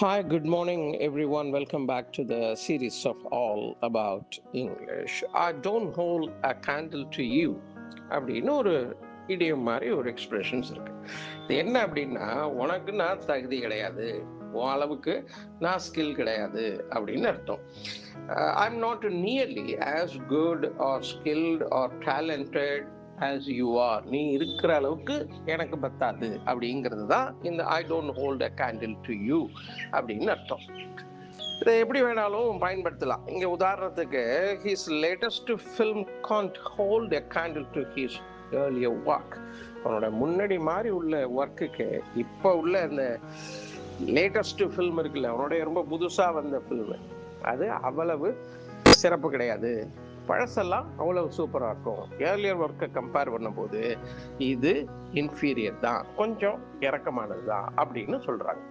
Hi, good morning, everyone. Welcome back to the series of All About English. I don't hold a candle to you அப்படின்னு ஒரு இடியம் மாதிரி ஒரு expressions இருக்கு. இது என்ன அப்படின்னா, உனக்கு நான் தகுதி கிடையாது, உன் அளவுக்கு நான் ஸ்கில் கிடையாது அப்படின்னு அர்த்தம். I'm not nearly as good or skilled R talented as you are. நீ இருக்கிற அளவுக்கு எனக்கு பத்தாது அப்படிங்கிறது தான் இந்த I don't hold a candle to you அப்படின்னு அர்த்தம். இதை எப்படி வேணாலும் பயன்படுத்தலாம். இங்க உதாரணத்துக்கு, his latest film can't hold a candle to his earlier work. அவனோட முன்னாடி மாதிரி உள்ள ஒர்க்குக்கு இப்போ உள்ள இந்த லேட்டஸ்ட் ஃபில்ம் இருக்குல்ல, அவனுடைய ரொம்ப புதுசா வந்த ஃபில்ம், அது அவ்வளவு சிறப்பு கிடையாது. பழசெல்லாம் அவ்வளவு சூப்பரா இருக்கும். ஏர்லியர் ஒர்க்கை கம்பேர் பண்ணும்போது இது இன்ஃபீரியர் தான், கொஞ்சம் இறக்கமானது தான் அப்படின்னு சொல்றாங்க.